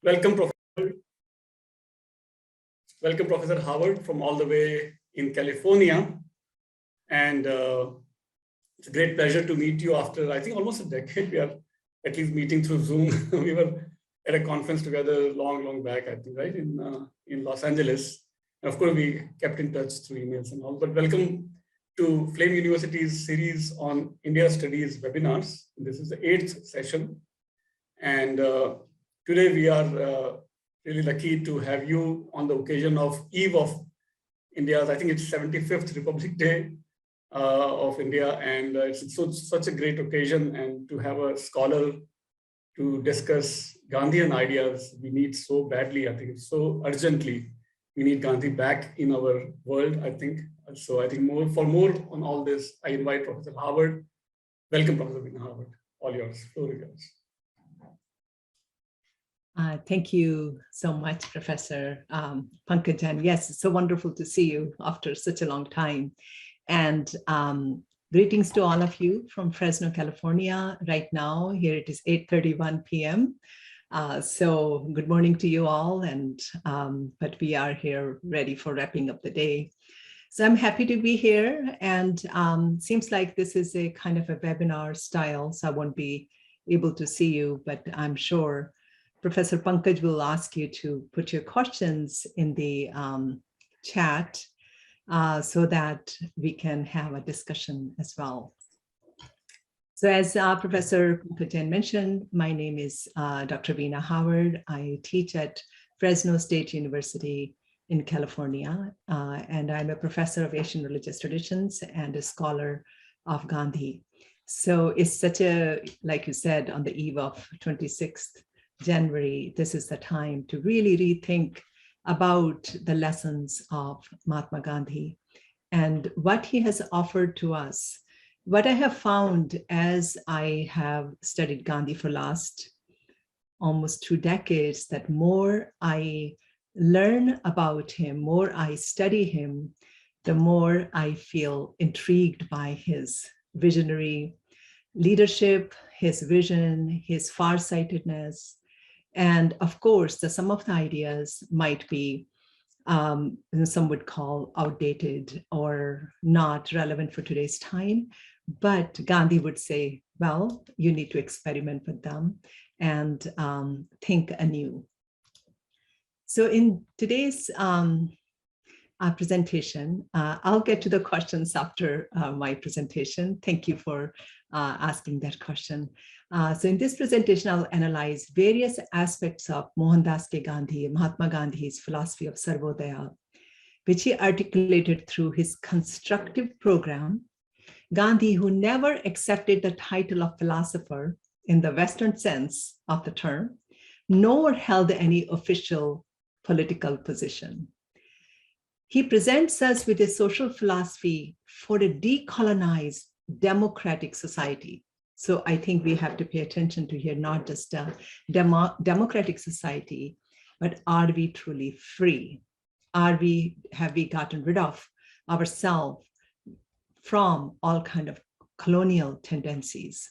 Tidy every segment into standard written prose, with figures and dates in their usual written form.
Welcome, Professor. Welcome, Professor Howard, from all the way in California. And it's a great pleasure to meet you after, I think, almost a decade. We are at least meeting through Zoom. We were at a conference together long back, I think, right, in Los Angeles. And of course, we kept in touch through emails and all. But welcome to Flame University's series on India Studies webinars. This is the 8th session. And today we are really lucky to have you on the occasion of eve of India's, I think it's 75th Republic Day of India. And it's such a great occasion, and to have a scholar to discuss Gandhian ideas we need so badly, I think, so urgently. We need Gandhi back in our world, I think. So I think for more on all this, I invite Professor Howard. Welcome, Professor Veena Howard. All yours, floor is yours. Thank you so much, Professor Pankaj. Yes, it's so wonderful to see you after such a long time. And greetings to all of you from Fresno, California. Right now, here it is 8:31 p.m. So good morning to you all. And but we are here ready for wrapping up the day. So I'm happy to be here. And seems like this is a kind of a webinar style, so I won't be able to see you, but I'm sure Professor Pankaj will ask you to put your questions in the chat so that we can have a discussion as well. So as Professor Pankaj mentioned, my name is Dr. Veena Howard. I teach at Fresno State University in California, and I'm a professor of Asian religious traditions and a scholar of Gandhi. So it's such a, like you said, on the eve of 26th January, this is the time to really rethink about the lessons of Mahatma Gandhi and what he has offered to us. What I have found as I have studied Gandhi for last almost 2 decades, that more I learn about him, more I study him, the more I feel intrigued by his visionary leadership, his vision, his farsightedness. And of course, some of the ideas might be, some would call outdated or not relevant for today's time, but Gandhi would say, well, you need to experiment with them and think anew. So in today's presentation, I'll get to the questions after my presentation. Thank you for asking that question. So in this presentation, I'll analyze various aspects of Mohandas K. Gandhi, Mahatma Gandhi's philosophy of Sarvodaya, which he articulated through his constructive program. Gandhi, who never accepted the title of philosopher in the Western sense of the term, nor held any official political position. He presents us with a social philosophy for a decolonized democratic society. So I think we have to pay attention to here, not just a democratic society, but are we truly free? Have we gotten rid of ourselves from all kind of colonial tendencies?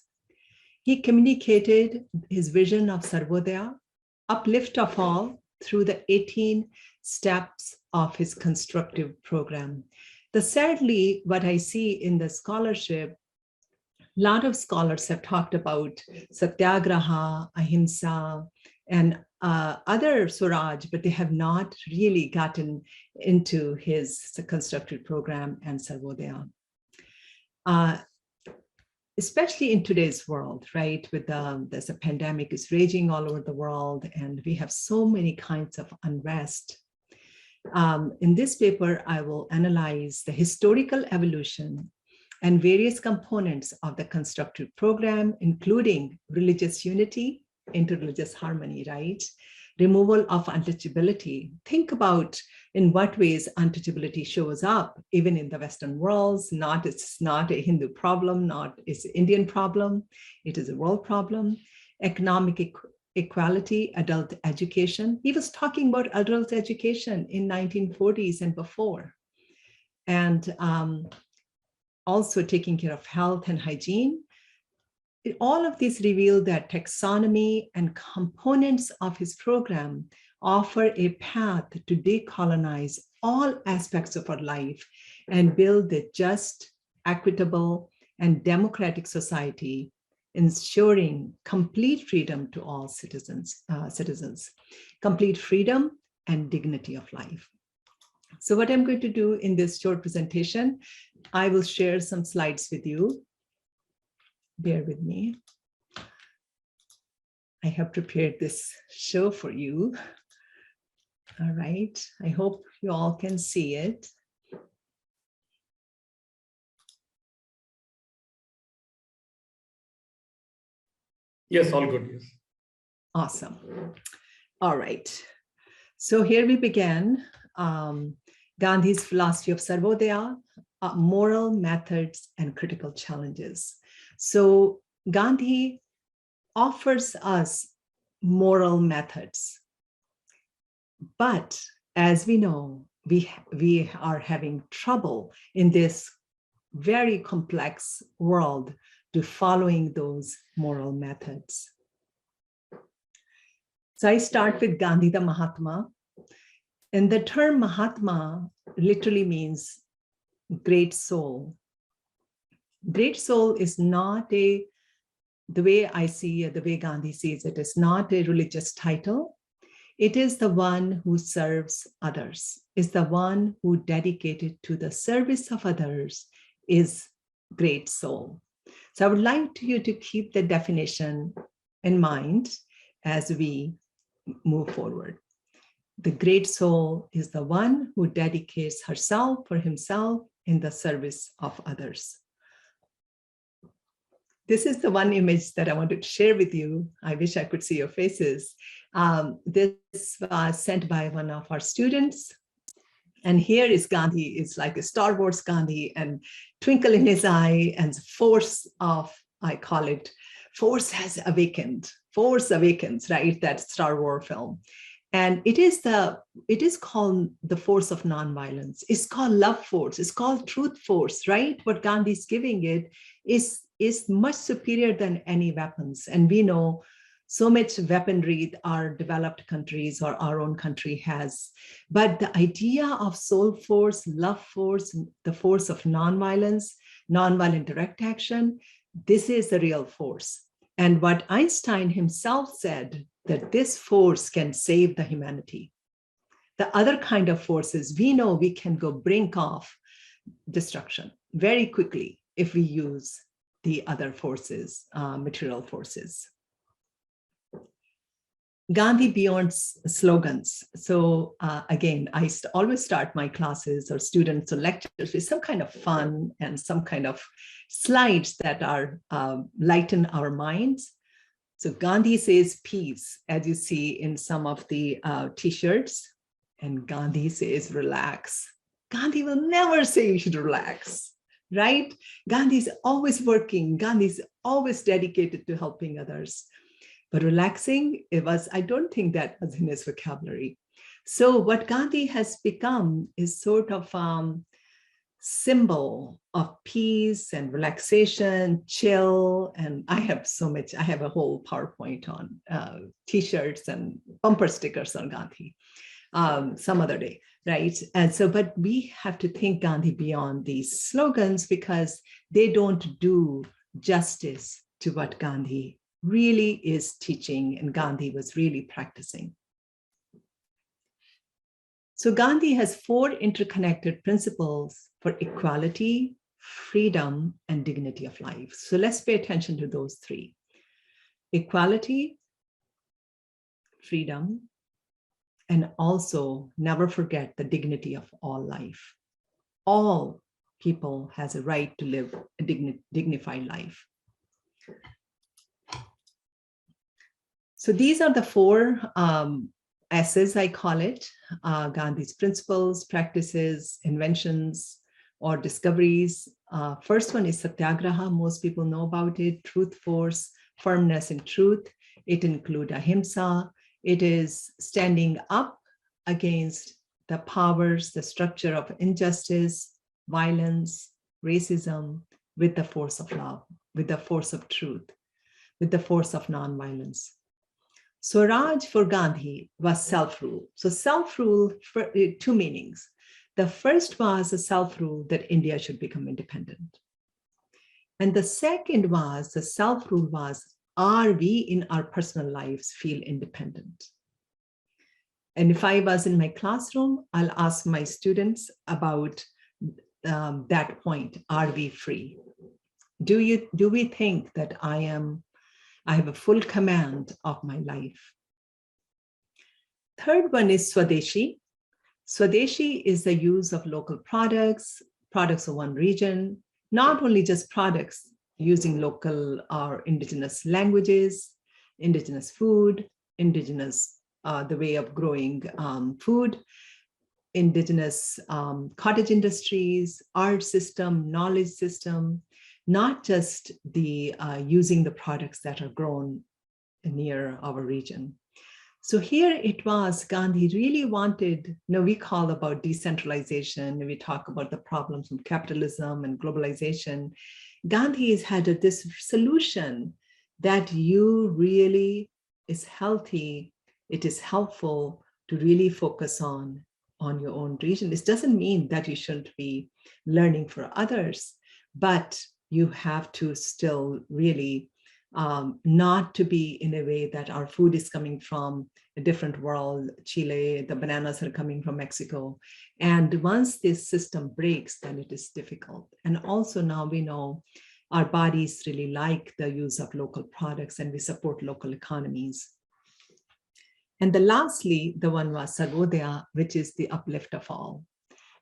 He communicated his vision of Sarvodaya, uplift of all, through the 18 steps of his constructive program. Sadly, what I see in the scholarship, a lot of scholars have talked about satyagraha, ahimsa, and other Swaraj, but they have not really gotten into his constructive program and Sarvodaya. Especially in today's world, right? With there's a pandemic is raging all over the world, and we have so many kinds of unrest. In this paper, I will analyze the historical evolution and various components of the constructive program, including religious unity, interreligious harmony, right? Removal of untouchability. Think about in what ways untouchability shows up, even in the Western worlds. It's not a Hindu problem, it's an Indian problem. It is a world problem. Economic equality, adult education. He was talking about adult education in 1940s and before. And also taking care of health and hygiene. All of these reveal that taxonomy and components of his program offer a path to decolonize all aspects of our life and build a just, equitable, and democratic society, ensuring complete freedom to all citizens, complete freedom and dignity of life. So what I'm going to do in this short presentation, I will share some slides with you. Bear with me. I have prepared this show for you. All right, I hope you all can see it. Yes, all good, yes. Awesome. All right, so here we began. Gandhi's philosophy of Sarvodaya, moral methods and critical challenges. So Gandhi offers us moral methods, but as we know, we are having trouble in this very complex world to following those moral methods. So I start with Gandhi the Mahatma. And the term Mahatma literally means great soul. Great soul is not the way I see it, the way Gandhi sees it, is not a religious title. It is the one who serves others, is the one who dedicated to the service of others is great soul. So I would like you to keep the definition in mind as we move forward. The great soul is the one who dedicates herself or himself in the service of others. This is the one image that I wanted to share with you. I wish I could see your faces. This was sent by one of our students. And here is Gandhi. It's like a Star Wars Gandhi, and twinkle in his eye and force of, I call it, force has awakened. Force awakens, right? That Star Wars film. And it is called the force of nonviolence. It's called love force. It's called truth force, right? What Gandhi is giving it is much superior than any weapons. And we know so much weaponry our developed countries or our own country has. But the idea of soul force, love force, the force of nonviolence, nonviolent direct action, this is the real force. And what Einstein himself said, that this force can save the humanity. The other kind of forces, we know we can go brink off destruction very quickly if we use the other forces, material forces. Gandhi beyond slogans. So again, I always start my classes or students or lectures with some kind of fun and some kind of slides that are lighten our minds. So Gandhi says peace, as you see in some of the t-shirts, and Gandhi says relax. Gandhi will never say you should relax, right? Gandhi is always working. Gandhi is always dedicated to helping others. But relaxing, I don't think that was in his vocabulary. So what Gandhi has become is sort of symbol of peace and relaxation, chill. And I have a whole PowerPoint on t-shirts and bumper stickers on Gandhi some other day, right? And so, but we have to think Gandhi beyond these slogans because they don't do justice to what Gandhi really is teaching and Gandhi was really practicing. So Gandhi has 4 interconnected principles for equality, freedom, and dignity of life. So let's pay attention to those 3. Equality, freedom, and also never forget the dignity of all life. All people has a right to live a dignified life. So these are the 4 S's, I call it, Gandhi's principles, practices, inventions, or discoveries. First one is satyagraha. Most people know about it. Truth force, firmness in truth. It includes ahimsa. It is standing up against the powers, the structure of injustice, violence, racism, with the force of love, with the force of truth. with the force of nonviolence. Swaraj for Gandhi was self-rule. So self-rule for two meanings. The first was a self-rule that India should become independent. And the second was, the self-rule was, are we in our personal lives feel independent? And if I was in my classroom, I'll ask my students about that point. Are we free? Do we think that I have a full command of my life? Third one is Swadeshi. Swadeshi is the use of local products of one region, not only just products, using local or indigenous languages, indigenous food, indigenous the way of growing food, indigenous cottage industries, art system, knowledge system, not just the using the products that are grown near our region. So here it was, Gandhi really wanted, we call about decentralization, we talk about the problems of capitalism and globalization. Gandhi has had this solution that you really is healthy, it is helpful to really focus on your own region. This doesn't mean that you shouldn't be learning for others, but you have to still really not to be in a way that our food is coming from a different world, Chile, the bananas are coming from Mexico. And once this system breaks, then it is difficult. And also now we know our bodies really like the use of local products and we support local economies. And lastly, the one was Sarvodaya, which is the uplift of all.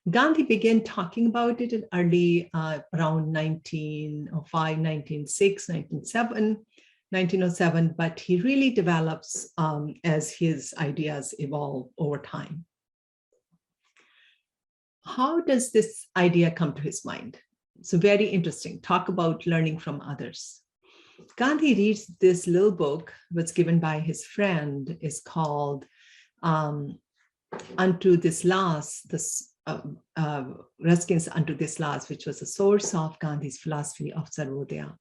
Gandhi began talking about it in early, around 1905, 1906, 1907, but he really develops as his ideas evolve over time. How does this idea come to his mind? So very interesting, talk about learning from others. Gandhi reads this little book, was given by his friend, is called Unto This Last, Ruskin's Unto This Last, which was the source of Gandhi's philosophy of Sarvodaya.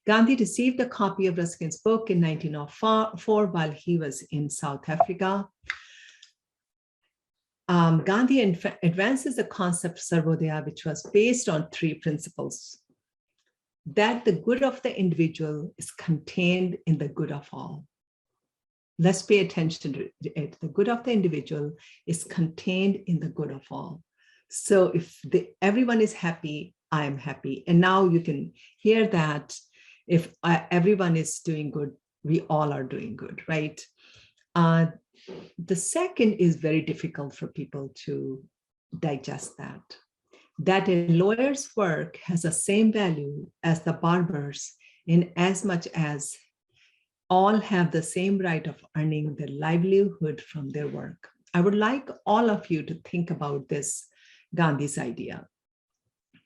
Gandhi received a copy of Ruskin's book in 1904 while he was in South Africa. Gandhi advances the concept of Sarvodaya, which was based on three principles: that the good of the individual is contained in the good of all. Let's pay attention to it. The good of the individual is contained in the good of all. So if everyone is happy, I am happy. And now you can hear that if everyone is doing good, we all are doing good, right? The second is very difficult for people to digest that a lawyer's work has the same value as the barber's in as much as all have the same right of earning their livelihood from their work. I would like all of you to think about this, Gandhi's idea,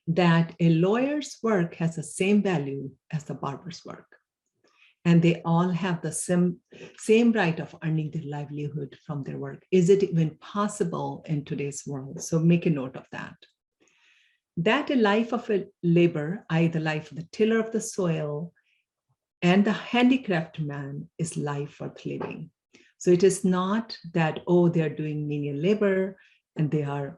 that a lawyer's work has the same value as the barber's work, and they all have the same right of earning their livelihood from their work. Is it even possible in today's world? So make a note of that. That a life of a labor, i.e. the life of the tiller of the soil and the handicraft man, is life worth living. So it is not that, oh, they're doing menial labor and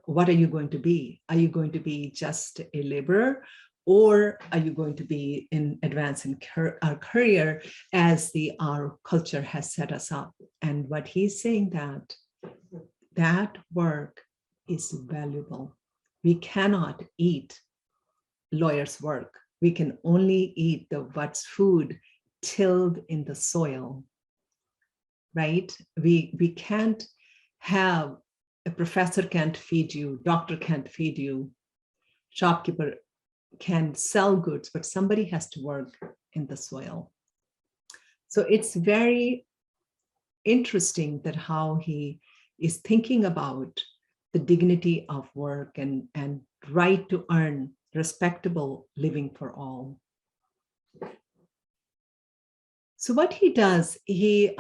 what are you going to be? Are you going to be just a laborer, or are you going to be in advancing our career as our culture has set us up? And what he's saying that work is valuable. We cannot eat lawyer's work. We can only eat what's food tilled in the soil, right? We can't have, a professor can't feed you, doctor can't feed you, shopkeeper can sell goods, but somebody has to work in the soil. So it's very interesting that how he is thinking about the dignity of work and right to earn respectable living for all. So what he does, he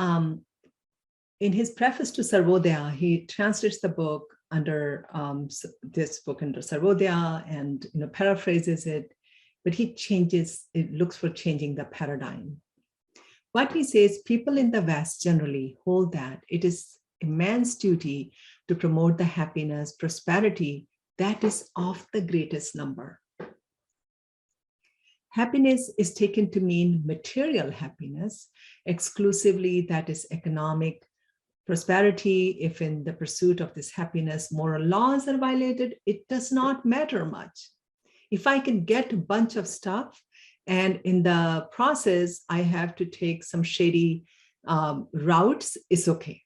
in his preface to Sarvodaya, he translates the book under this book under Sarvodaya and paraphrases it, but he looks for changing the paradigm. What he says, people in the West generally hold that it is a man's duty to promote the happiness, prosperity that is of the greatest number. Happiness is taken to mean material happiness, exclusively that is economic prosperity. If in the pursuit of this happiness, moral laws are violated, it does not matter much. If I can get a bunch of stuff, and in the process, I have to take some shady routes, it's okay.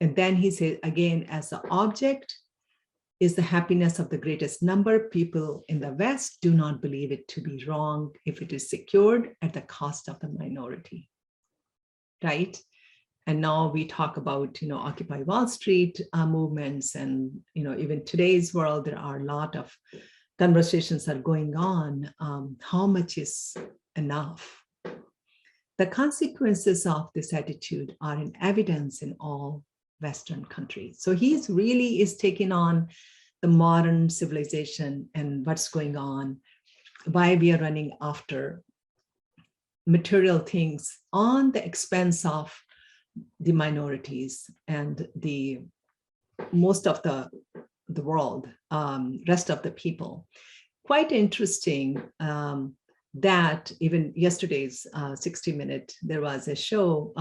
And then he says, again, as the object is the happiness of the greatest number, people in the West do not believe it to be wrong if it is secured at the cost of the minority, right? And now we talk about, Occupy Wall Street movements, and, even today's world, there are a lot of conversations are going on. How much is enough? The consequences of this attitude are in evidence in all Western countries. So he's really is taking on the modern civilization and what's going on, why we are running after material things on the expense of the minorities and the most of the world, rest of the people. Quite interesting that even yesterday's 60 Minute, there was a show,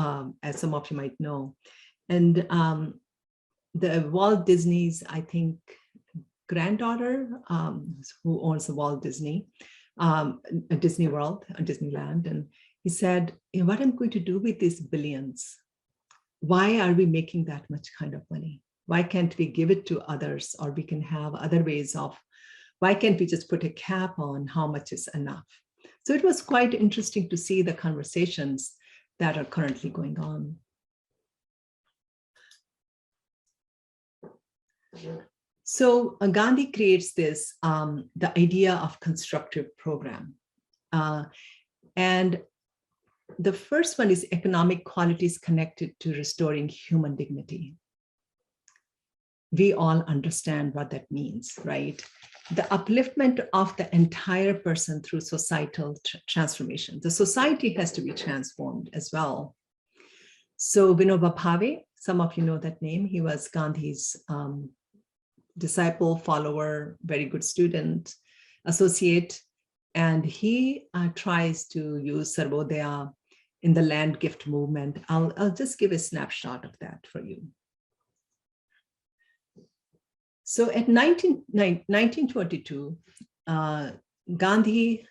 as some of you might know, and the Walt Disney's, I think, granddaughter, who owns the Walt Disney, Disney World, Disneyland, and he said, what I'm going to do with these billions? Why are we making that much kind of money? Why can't we give it to others, or we can have other ways of, why can't we just put a cap on how much is enough? So it was quite interesting to see the conversations that are currently going on. So Gandhi creates this, the idea of constructive program. And the first one is economic qualities connected to restoring human dignity. We all understand what that means, right? The upliftment of the entire person through societal transformation. The society has to be transformed as well. So Vinoba Bhave, some of you know that name. He was Gandhi's disciple, follower, very good student, associate. And he tries to use Sarvodaya in the land gift movement. I'll just give a snapshot of that for you. So at 1922, Gandhi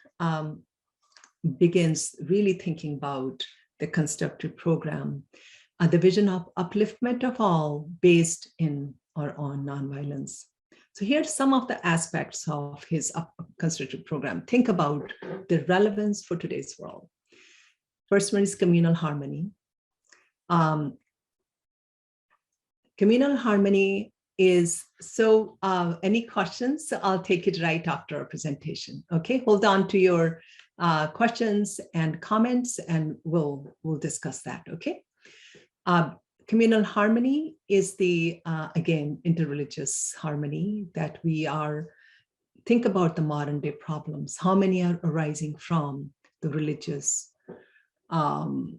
begins really thinking about the constructive program, the vision of upliftment of all based in or on nonviolence. So here's some of the aspects of his constructive program. Think about the relevance for today's world. First one is communal harmony. Communal harmony is, so any questions? So I'll take it right after our presentation. Okay, hold on to your questions and comments, and we'll discuss that, okay? Communal harmony is the, again, interreligious harmony that we are, think about the modern day problems. How many are arising from the religious, and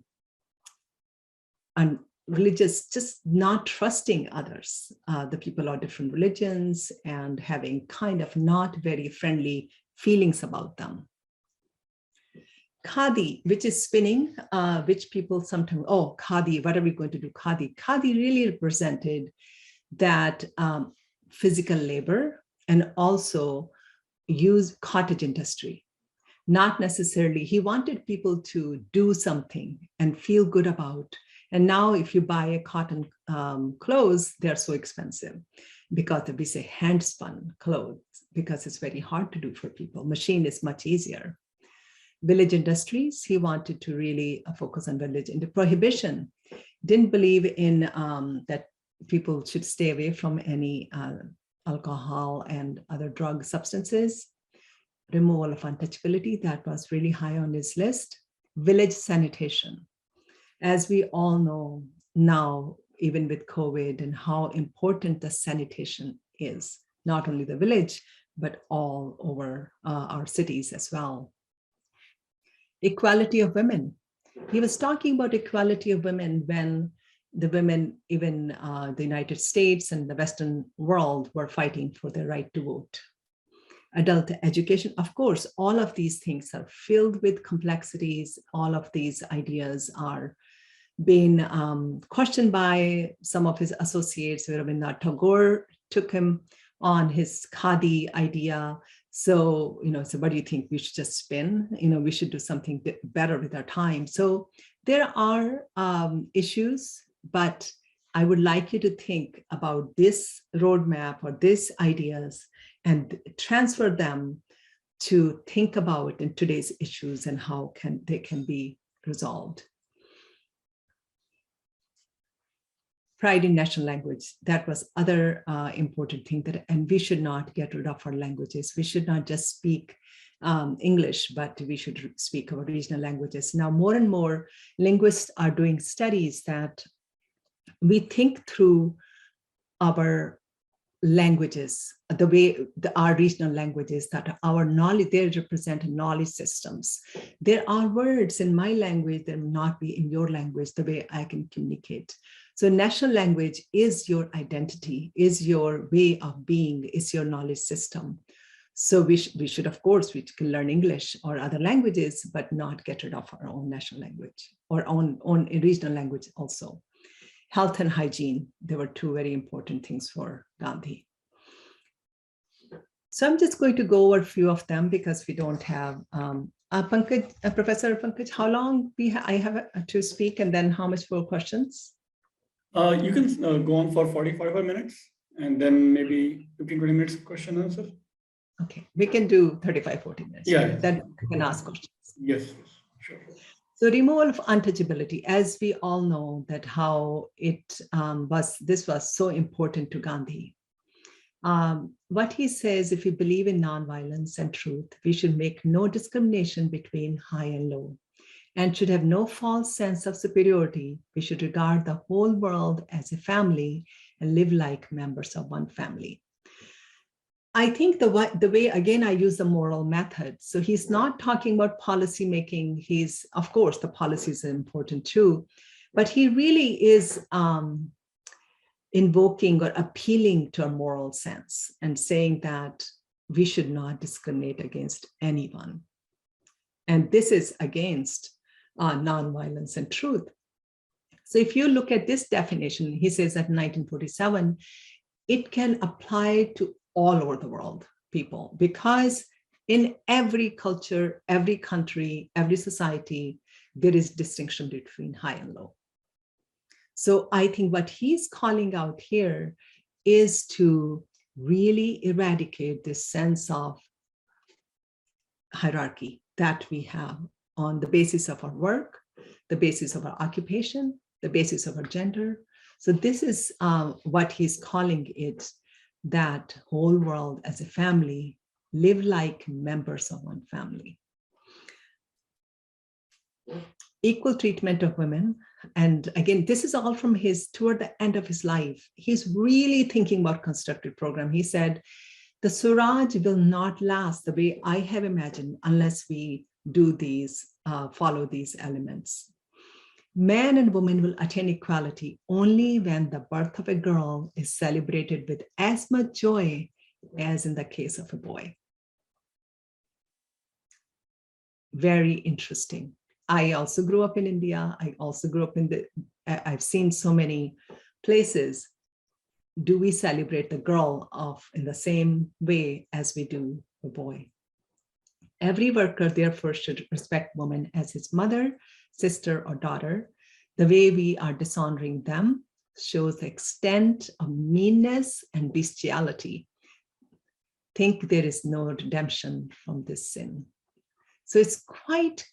religious, just not trusting others, the people of different religions, and having kind of not very friendly feelings about them. Khadi, which is spinning, which people sometimes, oh, Khadi, what are we going to do? Khadi. Khadi really represented that physical labor and also use cottage industry. Not necessarily, he wanted people to do something and feel good about. And now if you buy a cotton clothes, they're so expensive because we say hand spun clothes, because it's very hard to do for people. Machine is much easier. Village industries, he wanted to really focus on village. And the prohibition, didn't believe in that people should stay away from any alcohol and other drug substances. Removal of untouchability, that was really high on his list. Village sanitation. As we all know now, even with COVID, and how important the sanitation is, not only the village, but all over our cities as well. Equality of women. He was talking about equality of women when the women, even the United States and the Western world, were fighting for their right to vote. Adult education, of course, all of these things are filled with complexities. All of these ideas are being questioned by some of his associates. Rabindranath Tagore took him on his Khadi idea. So, so what do you think? We should just spin? We should do something better with our time. So there are issues, but I would like you to think about this roadmap or these ideas and transfer them to think about in today's issues and how they can be resolved. Pride in national language, that was other important thing and we should not get rid of our languages. We should not just speak English, but we should speak our regional languages. Now, more and more linguists are doing studies that we think through our languages, the way our regional languages, that our knowledge, they represent knowledge systems. There are words in my language that will not be in your language, the way I can communicate. So national language is your identity, is your way of being, is your knowledge system. So we should, of course, we can learn English or other languages, but not get rid of our own national language or own regional language also. Health and hygiene, there were two very important things for Gandhi. So I'm just going to go over a few of them because we don't have, Professor Pankaj, how long I have to speak and then how much for questions? You can go on for 45 minutes and then maybe 15-20 minutes question answer. Okay, we can do 35, 40 minutes. Yeah. Then we can ask questions. Yes, sure. So removal of untouchability, as we all know that how it this was so important to Gandhi. What he says, if we believe in nonviolence and truth, we should make no discrimination between high and low and should have no false sense of superiority. We should regard the whole world as a family and live like members of one family. I think the way, again, I use the moral method. So he's not talking about policy making. Of course, the policies are important too, but he really is invoking or appealing to a moral sense and saying that we should not discriminate against anyone. And this is against nonviolence and truth. So if you look at this definition, he says that in 1947, it can apply to all over the world, people, because in every culture, every country, every society, there is distinction between high and low. So I think what he's calling out here is to really eradicate this sense of hierarchy that we have on the basis of our work, the basis of our occupation, the basis of our gender. So this is what he's calling it, that whole world as a family, live like members of one family. Equal treatment of women. And again, this is all from toward the end of his life. He's really thinking about constructive program. He said, the Swaraj will not last the way I have imagined unless we do these, follow these elements. Man and woman will attain equality only when the birth of a girl is celebrated with as much joy as in the case of a boy. Very interesting. I also grew up in India. I also grew up I've seen so many places. Do we celebrate the girl in the same way as we do the boy? Every worker, therefore, should respect woman as his mother, sister, or daughter. The way we are dishonoring them shows the extent of meanness and bestiality. Think there is no redemption from this sin. So it's quite,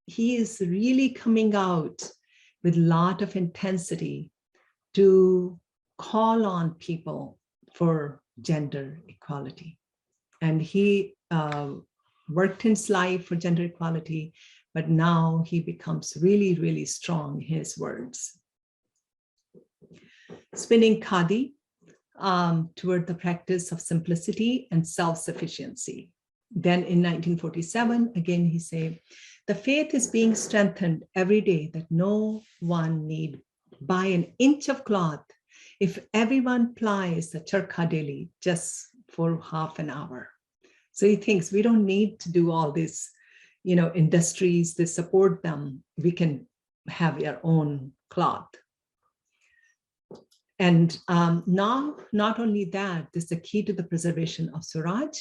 he is really coming out with a lot of intensity to call on people for gender equality. And he worked in his life for gender equality, but now he becomes really, really strong in his words. Spinning Khadi toward the practice of simplicity and self-sufficiency. Then in 1947, again, he said, The faith is being strengthened every day that no one need buy an inch of cloth if everyone plies the charkha daily just for half an hour. So he thinks we don't need to do all this, industries that support them. We can have our own cloth. And now, not only that, this is the key to the preservation of Swaraj.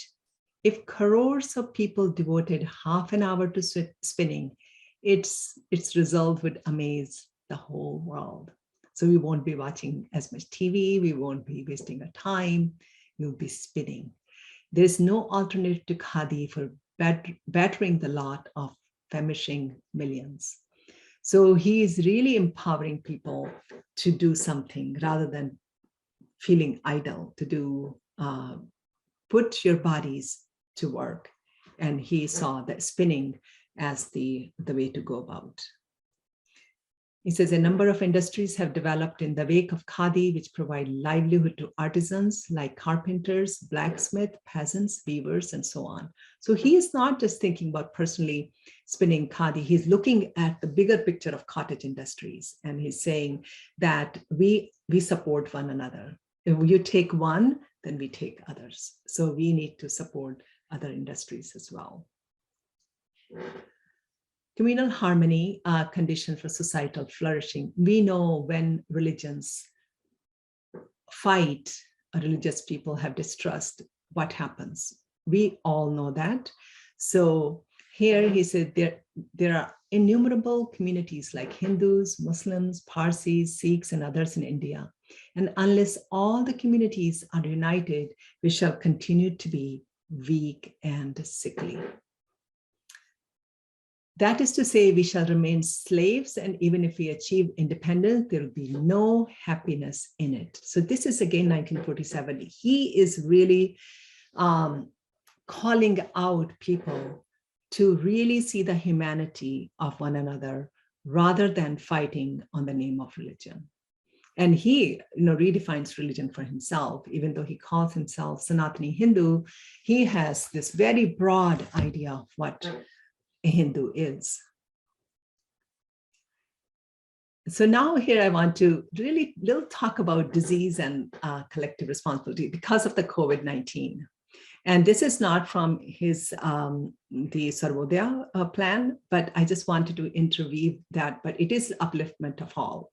If crores of people devoted half an hour to spinning, its result would amaze the whole world. So we won't be watching as much TV, we won't be wasting our time, we'll be spinning. There's no alternative to Khadi for bettering the lot of famishing millions. So he is really empowering people to do something rather than feeling idle, to do, put your bodies to work. And he saw that spinning as the way to go about. He says a number of industries have developed in the wake of Khadi, which provide livelihood to artisans like carpenters, blacksmiths, peasants, weavers, and so on. So he is not just thinking about personally spinning Khadi, he's looking at the bigger picture of cottage industries. And he's saying that we support one another. If you take one, then we take others. So we need to support other industries as well. Communal harmony, condition for societal flourishing. We know when religions fight, religious people have distrust, what happens? We all know that. So here he said there are innumerable communities like Hindus, Muslims, Parsis, Sikhs, and others in India. And unless all the communities are united, we shall continue to be weak and sickly. That is to say, we shall remain slaves, and even if we achieve independence, there will be no happiness in it. So this is again 1947. He is really calling out people to really see the humanity of one another rather than fighting on the name of religion. And he redefines religion for himself. Even though he calls himself Sanatani Hindu, he has this very broad idea of what a Hindu is. So now here I want to really talk about disease and collective responsibility because of the COVID-19. And this is not from his the Sarvodaya plan, but I just wanted to interweave that, but it is upliftment of all.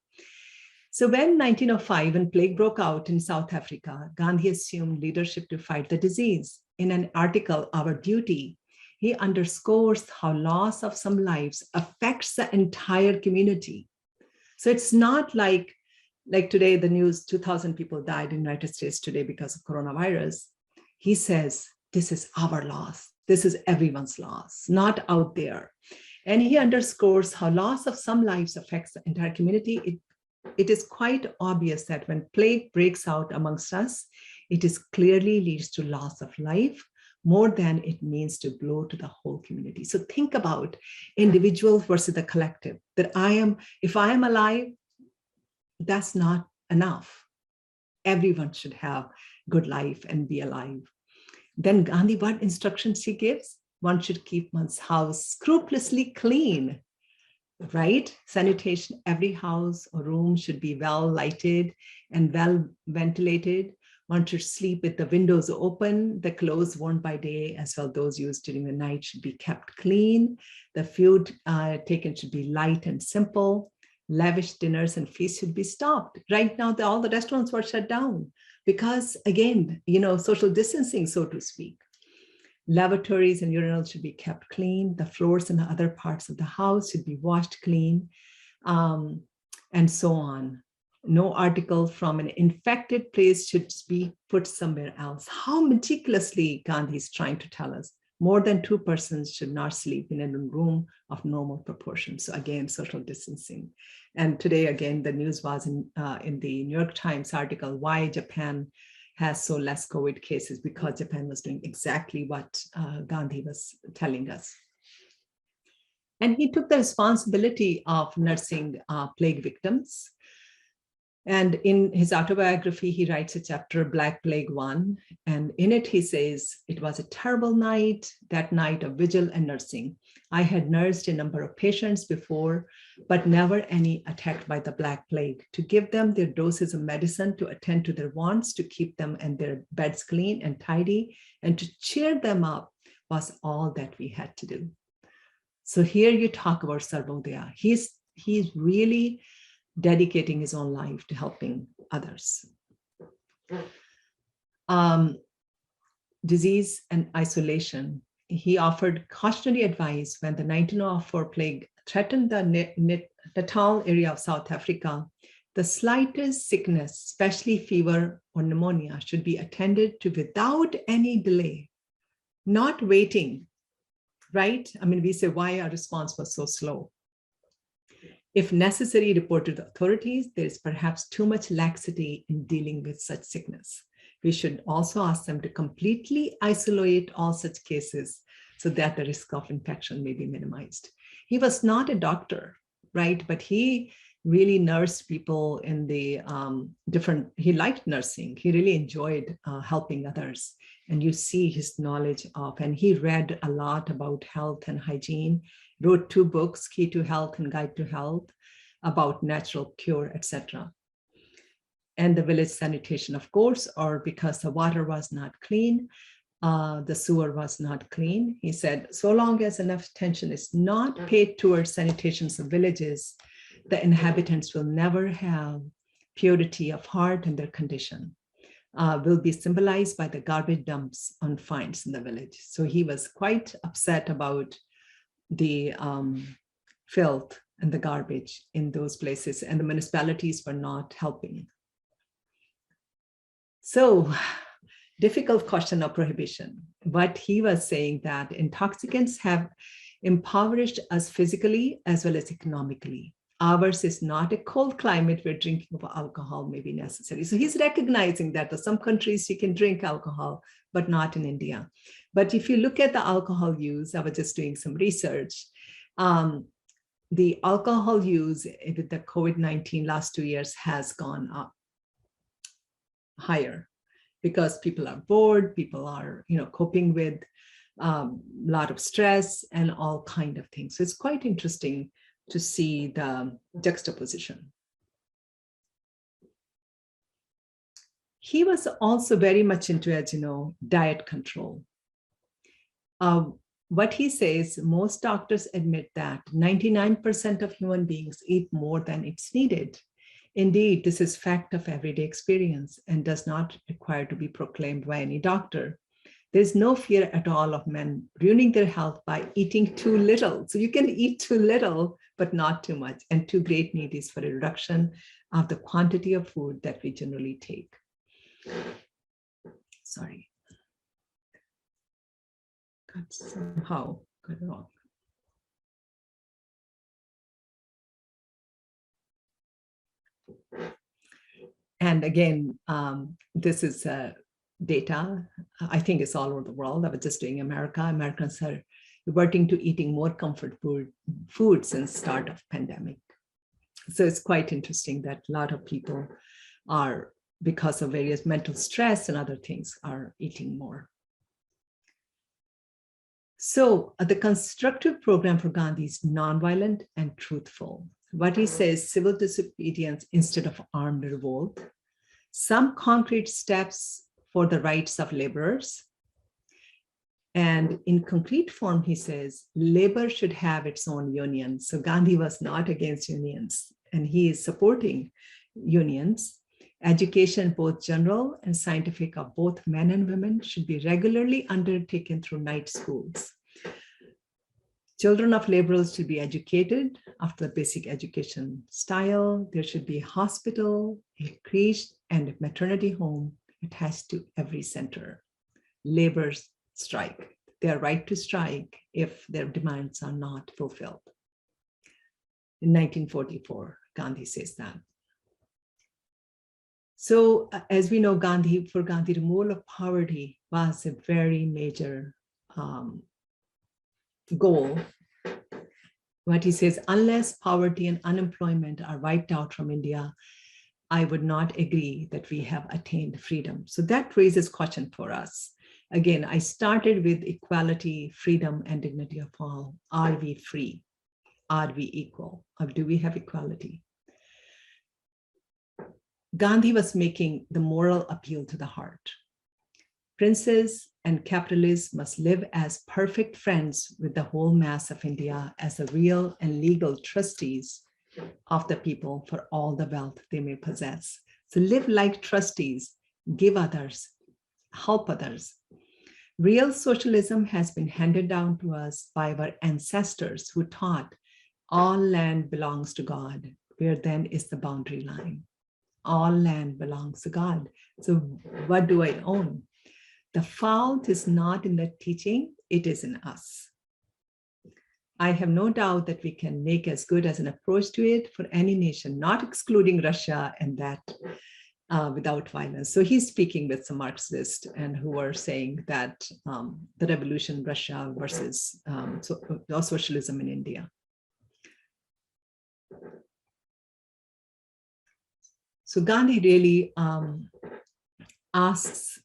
So when 1905, when plague broke out in South Africa, Gandhi assumed leadership to fight the disease. In an article, Our Duty, he underscores how loss of some lives affects the entire community. So it's not like today, the news, 2,000 people died in the United States today because of coronavirus. He says, this is our loss. This is everyone's loss, not out there. And he underscores how loss of some lives affects the entire community. It is quite obvious that when plague breaks out amongst us, it is clearly leads to loss of life more than it means to blow to the whole community. So think about individuals versus the collective, that if I am alive, that's not enough. Everyone should have good life and be alive. Then Gandhi, what instructions he gives? One should keep one's house scrupulously clean, right? Sanitation, every house or room should be well lighted and well ventilated. One should sleep with the windows open. The clothes worn by day, as well those used during the night, should be kept clean. The food taken should be light and simple. Lavish dinners and feasts should be stopped. Right now, all the restaurants were shut down because, again, social distancing, so to speak. Lavatories and urinals should be kept clean. The floors and other parts of the house should be washed clean, and so on. No article from an infected place should be put somewhere else. How meticulously Gandhi is trying to tell us. More than 2 persons should not sleep in a room of normal proportions. So again, social distancing. And today, again, the news was in the New York Times article, why Japan has so less COVID cases, because Japan was doing exactly what Gandhi was telling us. And he took the responsibility of nursing plague victims. And in his autobiography, he writes a chapter, Black Plague I. And in it, he says, it was a terrible night, that night of vigil and nursing. I had nursed a number of patients before, but never any attacked by the Black Plague. To give them their doses of medicine, to attend to their wants, to keep them and their beds clean and tidy, and to cheer them up was all that we had to do. So here you talk about Sarvodaya. He's really dedicating his own life to helping others. Disease and isolation. He offered cautionary advice when the 1904 plague threatened the Natal area of South Africa. The slightest sickness, especially fever or pneumonia, should be attended to without any delay, not waiting, right? I mean, we say why our response was so slow. If necessary, report to the authorities. There is perhaps too much laxity in dealing with such sickness. We should also ask them to completely isolate all such cases so that the risk of infection may be minimized. He was not a doctor, right? But he really nursed people in the he liked nursing. He really enjoyed helping others. And you see his knowledge of, and he read a lot about health and hygiene, wrote 2 books, Key to Health and Guide to Health, about natural cure, etc. And the village sanitation, of course, or because the water was not clean, the sewer was not clean. He said, so long as enough attention is not paid towards sanitations of villages, the inhabitants will never have purity of heart, and their condition will be symbolized by the garbage dumps on finds in the village. So he was quite upset about the filth and the garbage in those places, and the municipalities were not helping. So, difficult question of prohibition. But he was saying that intoxicants have impoverished us physically as well as economically. Ours is not a cold climate where drinking of alcohol may be necessary. So he's recognizing that in some countries you can drink alcohol, but not in India. But if you look at the alcohol use, I was just doing some research. The alcohol use with the COVID-19 last 2 years has gone up higher because people are bored, people are coping with a lot of stress and all kind of things. So it's quite interesting to see the juxtaposition. He was also very much into, as you know, diet control. What he says, most doctors admit that 99% of human beings eat more than it's needed. Indeed, this is fact of everyday experience and does not require to be proclaimed by any doctor. There's no fear at all of men ruining their health by eating too little. So you can eat too little, but not too much. And too great need is for a reduction of the quantity of food that we generally take. Sorry. Somehow got it wrong. And again, this is data, I think it's all over the world. I was just doing America. Americans are reverting to eating more comfort food since start of pandemic. So it's quite interesting that a lot of people are, because of various mental stress and other things, are eating more. So the constructive program for Gandhi is nonviolent and truthful. What he says, civil disobedience instead of armed revolt, some concrete steps for the rights of laborers. And in concrete form, he says, labor should have its own union. So Gandhi was not against unions, and he is supporting unions. Education, both general and scientific, of both men and women should be regularly undertaken through night schools. Children of laborers should be educated after the basic education style. There should be a hospital, a creche, and a maternity home attached to every center. Laborers strike. Their right to strike if their demands are not fulfilled. In 1944, Gandhi says that. So as we know, for Gandhi, removal of poverty was a very major goal. What he says, unless poverty and unemployment are wiped out from India, I would not agree that we have attained freedom. So that raises question for us. Again, I started with equality, freedom, and dignity of all. Are we free? Are we equal? Or do we have equality? Gandhi was making the moral appeal to the heart. Princes and capitalists must live as perfect friends with the whole mass of India as the real and legal trustees of the people for all the wealth they may possess. So live like trustees, give others, help others. Real socialism has been handed down to us by our ancestors who taught all land belongs to God. Where then is the boundary line? All land belongs to God. So what do I own? The fault is not in the teaching, it is in us. I have no doubt that we can make as good as an approach to it for any nation, not excluding Russia and that without violence. So he's speaking with some Marxists and who are saying that the revolution in Russia versus socialism in India. So Gandhi really asks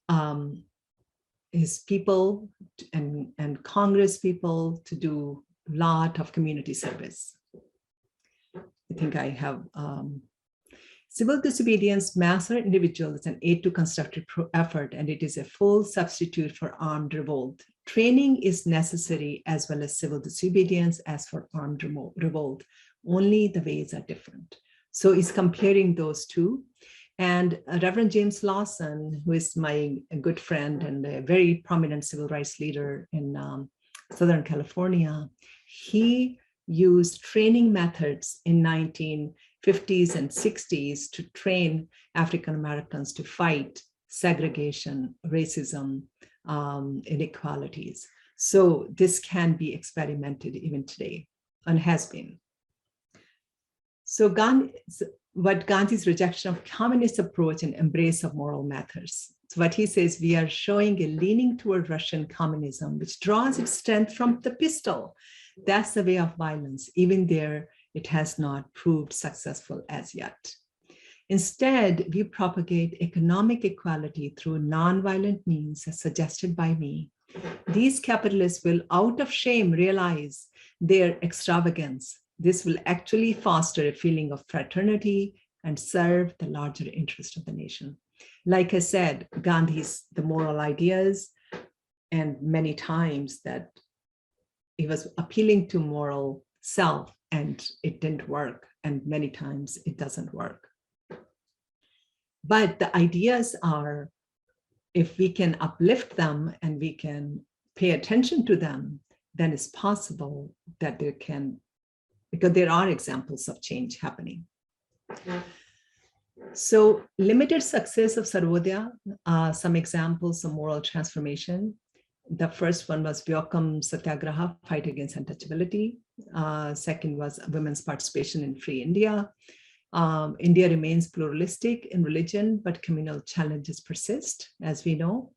his people and Congress people to do a lot of community service. I think I have civil disobedience, mass or individual, is an aid to constructive effort, and it is a full substitute for armed revolt. Training is necessary as well as civil disobedience as for armed revolt. Only the ways are different. So he's comparing those two. And Reverend James Lawson, who is my good friend and a very prominent civil rights leader in Southern California, he used training methods in 1950s and 60s to train African Americans to fight segregation, racism, inequalities. So this can be experimented even today and has been. So Gandhi's rejection of communist approach and embrace of moral matters. So what he says, we are showing a leaning toward Russian communism, which draws its strength from the pistol. That's the way of violence. Even there, it has not proved successful as yet. Instead, we propagate economic equality through nonviolent means as suggested by me. These capitalists will, out of shame, realize their extravagance. This will actually foster a feeling of fraternity and serve the larger interest of the nation. Like I said, Gandhi's the moral ideas, and many times that he was appealing to moral self and it didn't work, and many times it doesn't work. But the ideas are, if we can uplift them and we can pay attention to them, then it's possible that there can, because there are examples of change happening. So limited success of Sarvodaya, some examples of moral transformation. The first one was Vyokam Satyagraha, fight against untouchability. Second was women's participation in free India. India remains pluralistic in religion, but communal challenges persist, as we know.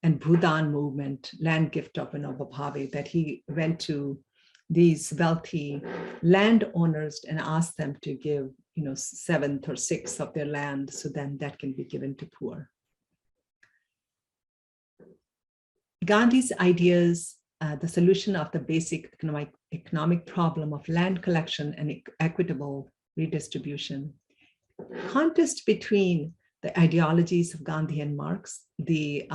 And Bhutan movement, land gift of Vinoba Bhave, that he went to these wealthy landowners and asked them to give, 1/7 or 1/6 of their land, so then that can be given to poor. Gandhi's ideas, the solution of the basic economic problem of land collection and equitable redistribution. Contest between the ideologies of Gandhi and Marx, the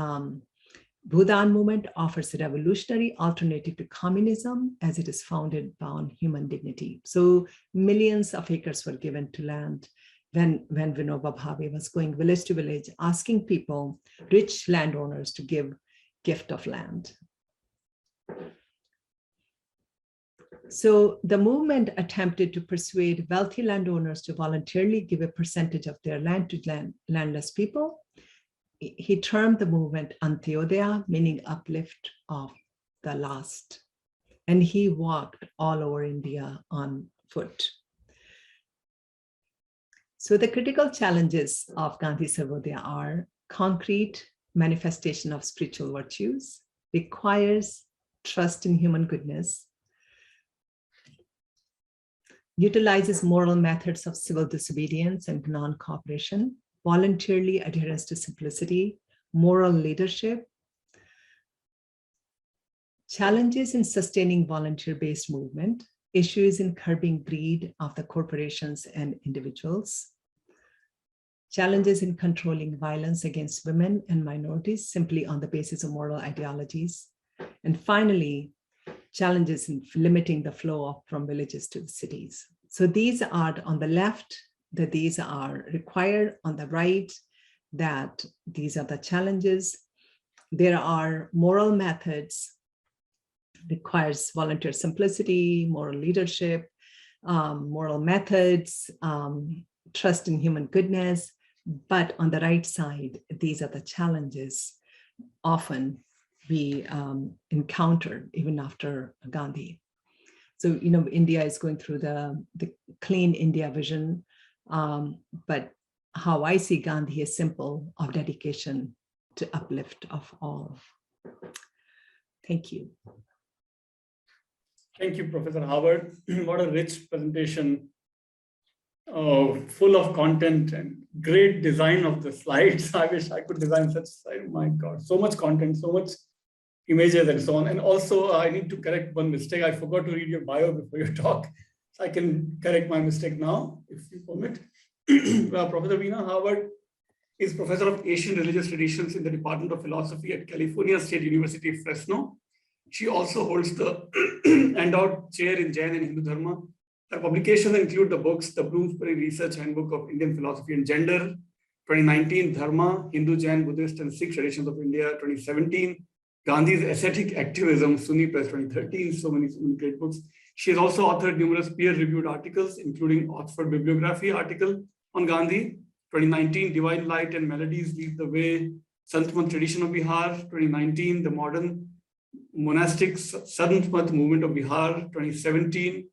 Bhutan movement offers a revolutionary alternative to communism as it is founded on human dignity. So millions of acres were given to land when Vinoba Bhave was going village to village, asking people, rich landowners, to give gift of land. So the movement attempted to persuade wealthy landowners to voluntarily give a percentage of their land to landless people. He termed the movement Antioder, meaning uplift of the last. And he walked all over India on foot. So the critical challenges of Gandhis Sarvodaya are concrete manifestation of spiritual virtues, requires trust in human goodness, utilizes moral methods of civil disobedience and non-cooperation, voluntarily adherence to simplicity, moral leadership, challenges in sustaining volunteer-based movement, issues in curbing greed of the corporations and individuals, challenges in controlling violence against women and minorities simply on the basis of moral ideologies, and finally, challenges in limiting the flow from villages to the cities. So these are on the left, that these are required, on the right, that these are the challenges. There are moral methods, requires volunteer simplicity, moral leadership, moral methods, trust in human goodness. But on the right side, these are the challenges often we encounter even after Gandhi. So, India is going through the clean India vision, but how I see Gandhi is simple, of dedication to uplift of all. Thank you. Thank you, Professor Howard. What a rich presentation, full of content and great design of the slides. I wish I could design such slides. My God, so much content, so much images and so on. And also, I need to correct one mistake. I forgot to read your bio before your talk. So I can correct my mistake now, if you permit. Professor Veena Howard is Professor of Asian Religious Traditions in the Department of Philosophy at California State University, Fresno. She also holds the Endowed Chair in Jain and Hindu Dharma. Her publications include the books, the Bloomsbury Research Handbook of Indian Philosophy and Gender, 2019, Dharma, Hindu, Jain, Buddhist, and Sikh Traditions of India, 2017, Gandhi's Ascetic Activism, SUNY Press, 2013, so many great books. She has also authored numerous peer-reviewed articles, including Oxford Bibliography article on Gandhi, 2019, Divine Light and Melodies Lead the Way, Sant Tradition of Bihar, 2019, The Modern Monastic Sant Movement of Bihar, 2017,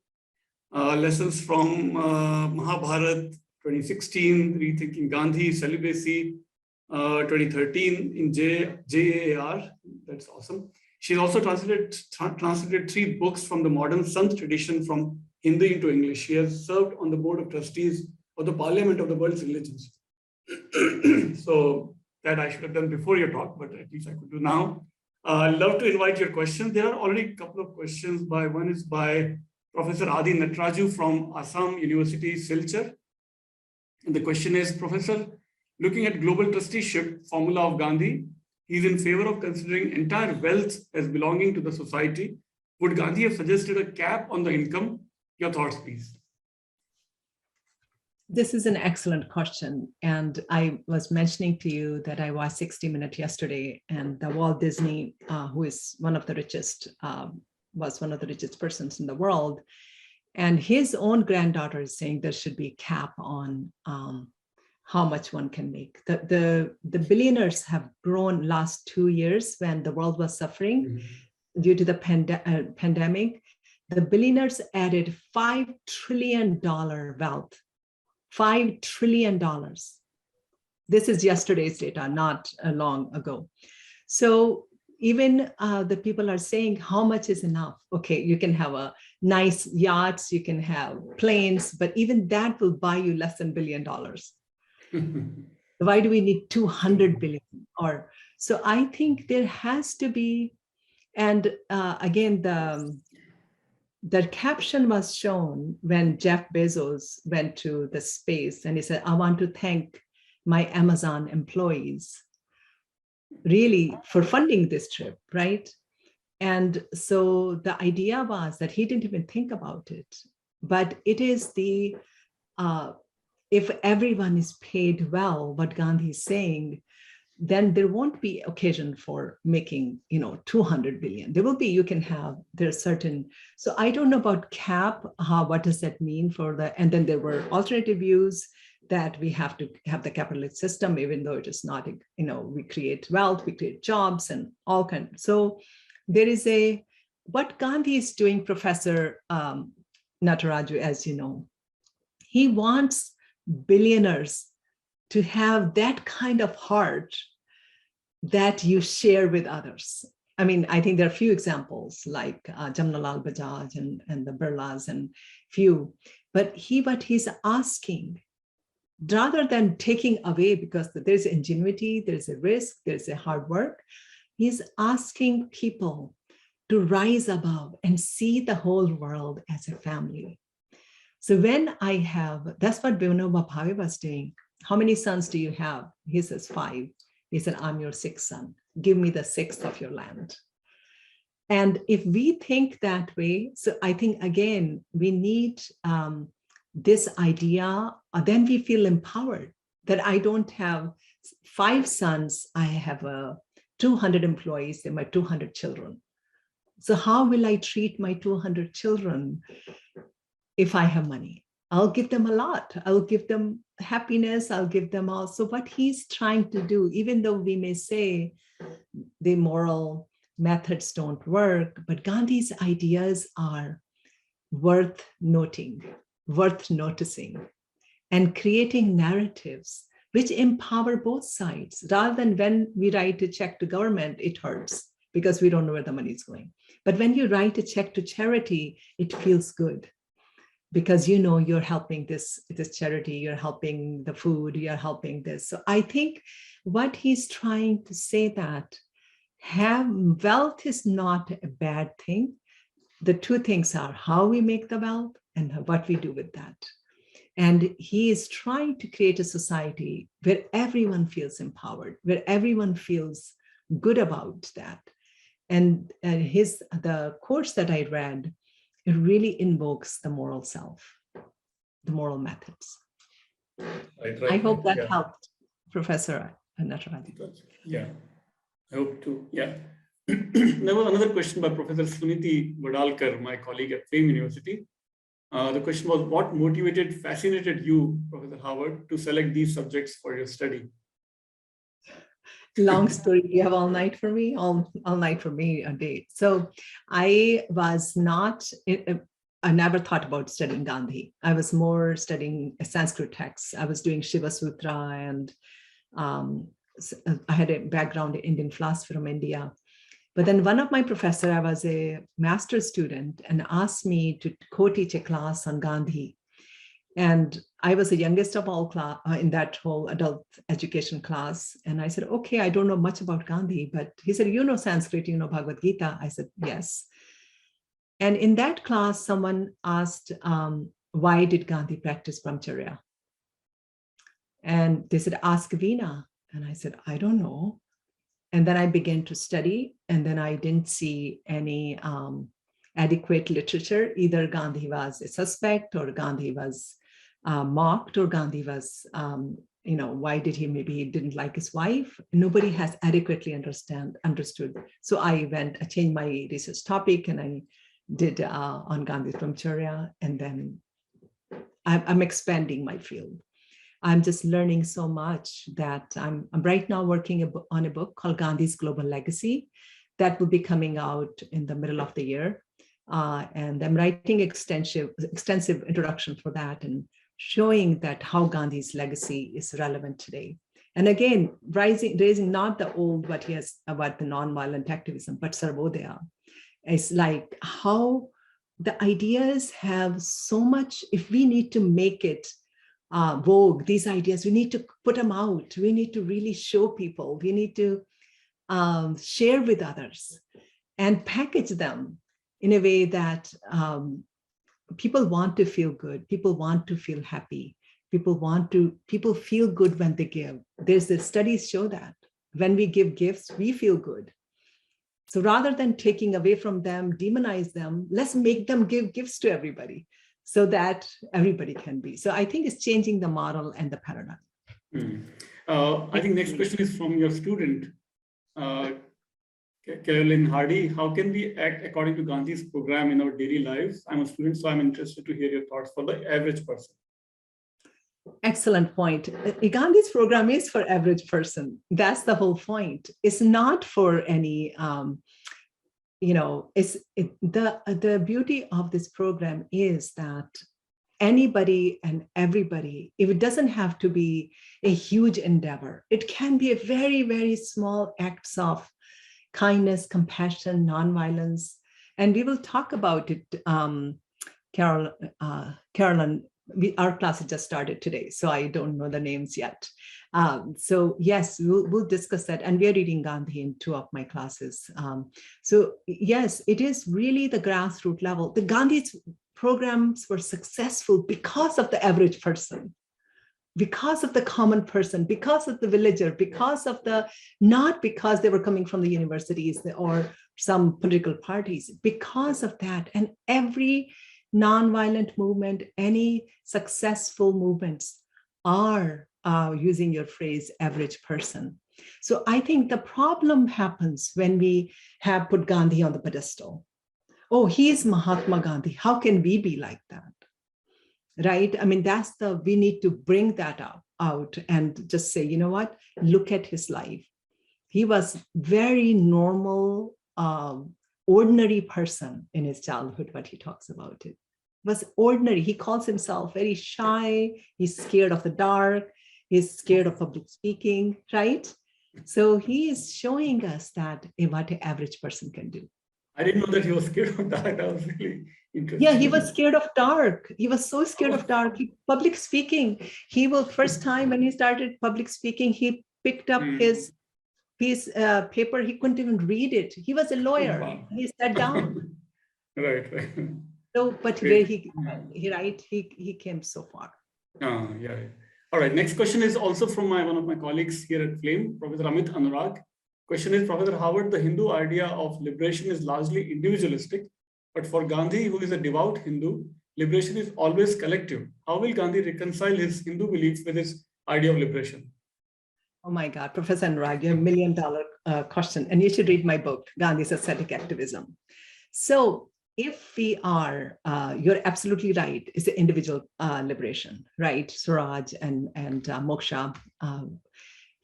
Lessons from Mahabharat, 2016, Rethinking Gandhi, Celibacy, 2013 in JAAR. That's awesome. She's also translated 3 books from the modern Sant tradition from Hindi into English. She has served on the board of trustees of the Parliament of the World's Religions. So that I should have done before your talk, but at least I could do now. I'd love to invite your questions. There are already a couple of questions. One is by Professor Adi Natraju from Assam University, Silchar. And the question is, Professor, looking at global trusteeship formula of Gandhi, he's in favor of considering entire wealth as belonging to the society. Would Gandhi have suggested a cap on the income? Your thoughts, please. This is an excellent question. And I was mentioning to you that I watched 60 Minutes yesterday, and the Walt Disney, who is one of the richest, was one of the richest persons in the world. And his own granddaughter is saying there should be a cap on how much one can make. The billionaires have grown last 2 years when the world was suffering due to the pandemic. The billionaires added $5 trillion wealth. $5 trillion. This is yesterday's data, not long ago. So even the people are saying, how much is enough? Okay, you can have a nice yachts, you can have planes, but even that will buy you less than $1 billion. Why do we need 200 billion? So I think there has to be, and again, the caption was shown when Jeff Bezos went to the space, and he said, I want to thank my Amazon employees really for funding this trip, right? And so the idea was that he didn't even think about it, but it is the, if everyone is paid well, what Gandhi is saying, then there won't be occasion for making, 200 billion. There will be, you can have, there's certain, so I don't know about cap, what does that mean for the, and then there were alternative views that we have to have the capitalist system, even though it is not, we create wealth, we create jobs and all kinds. So there is what Gandhi is doing, Professor Nataraju, as you know, he wants billionaires to have that kind of heart that you share with others. I mean, I think there are a few examples like Jamnalal Bajaj and the Birlas and few, But what he's asking, rather than taking away, because there's ingenuity, there's a risk, there's a hard work, he's asking people to rise above and see the whole world as a family. So when I have, that's what Vinoba Bhave was doing. How many sons do you have? He says 5. He said, I'm your 6th son. Give me the 6th of your land. And if we think that way, so I think, again, we need this idea, then we feel empowered that I don't have 5 sons, I have 200 employees, they're my 200 children. So how will I treat my 200 children if I have money? I'll give them a lot. I'll give them happiness. I'll give them all. So what he's trying to do, even though we may say the moral methods don't work, but Gandhi's ideas are worth noting, worth noticing, and creating narratives which empower both sides. Rather than when we write a check to government, it hurts because we don't know where the money is going. But when you write a check to charity, it feels good because you know you're helping this charity, you're helping the food, you're helping this. So I think what he's trying to say that wealth is not a bad thing. The two things are how we make the wealth and what we do with that. And he is trying to create a society where everyone feels empowered, where everyone feels good about that. And the course that I read, it really invokes the moral self, the moral methods. Right. I hope that helped, Professor Natarajan. Yeah, I hope to. Yeah. There was another question by Professor Suniti Vadalkar, my colleague at Fame University. The question was, what fascinated you, Professor Howard, to select these subjects for your study? Long story. Do you have all night for me? All night for me, a day. So I was not, I never thought about studying Gandhi. I was more studying Sanskrit texts. I was doing Shiva Sutra, and I had a background in Indian philosophy from India. But then one of my professors, I was a master's student, and asked me to co-teach a class on Gandhi. And I was the youngest of all class in that whole adult education class. And I said, okay, I don't know much about Gandhi, but he said, you know Sanskrit, you know Bhagavad Gita. I said, yes. And in that class, someone asked, why did Gandhi practice brahmacharya? And they said, ask Veena. And I said, I don't know. And then I began to study, and then I didn't see any adequate literature. Either Gandhi was a suspect, or Gandhi was mocked, or Gandhi was, why did maybe he didn't like his wife? Nobody has adequately understood. So I changed my research topic, and I did on Gandhi's brahmacharya, and then I'm expanding my field. I'm just learning so much that I'm right now working on a book called Gandhi's Global Legacy that will be coming out in the middle of the year. And I'm writing extensive introduction for that and showing that how Gandhi's legacy is relevant today. And again, raising not the old, what he has about the nonviolent activism, but Sarvodaya. It's like how the ideas have so much, if we need to make it vogue, these ideas, we need to put them out. We need to really show people. We need to share with others and package them in a way that people want to feel good. People want to feel happy. People feel good when they give. The studies show that when we give gifts, we feel good. So rather than taking away from them, demonize them, let's make them give gifts to everybody, so that everybody can be. So I think it's changing the model and the paradigm. I think next question is from your student, Carolyn Hardy. How can we act according to Gandhi's program in our daily lives? I'm a student, so I'm interested to hear your thoughts for the average person. Excellent point. Gandhi's program is for average person. That's the whole point. It's not for any, the beauty of this program is that anybody and everybody, if it doesn't have to be a huge endeavor, it can be a very, very small acts of kindness, compassion, nonviolence. And we will talk about it Carolyn, our class just started today, so I don't know the names yet. So yes, we'll discuss that. And we're reading Gandhi in 2 of my classes. So yes, it is really the grassroots level. The Gandhi's programs were successful because of the average person, because of the common person, because of the villager, because of not because they were coming from the universities or some political parties, because of that. And every nonviolent movement, any successful movements are, using your phrase, average person. So I think the problem happens when we have put Gandhi on the pedestal. Oh, he is Mahatma Gandhi. How can we be like that? Right? I mean, we need to bring that out and just say, you know what, look at his life. He was very normal, ordinary person in his childhood, what he talks about it. Was ordinary. He calls himself very shy. He's scared of the dark. He's scared of public speaking, right? So he is showing us that what an average person can do. I didn't know that he was scared of that. That was really interesting. Yeah, he was scared of dark. He was so scared of dark. Public speaking. First time when he started public speaking, he picked up his piece paper. He couldn't even read it. He was a lawyer. Wow. He sat down. Right. So, but where he came so far. Yeah. All right. Next question is also from one of my colleagues here at Flame, Professor Amit Anurag. Question is, Professor Howard, the Hindu idea of liberation is largely individualistic, but for Gandhi, who is a devout Hindu, liberation is always collective. How will Gandhi reconcile his Hindu beliefs with his idea of liberation? Oh my God, Professor Anurag, you have $1 million question, and you should read my book, Gandhi's Ascetic Activism. So if we are, you're absolutely right, it's the individual liberation, right? Swaraj and moksha.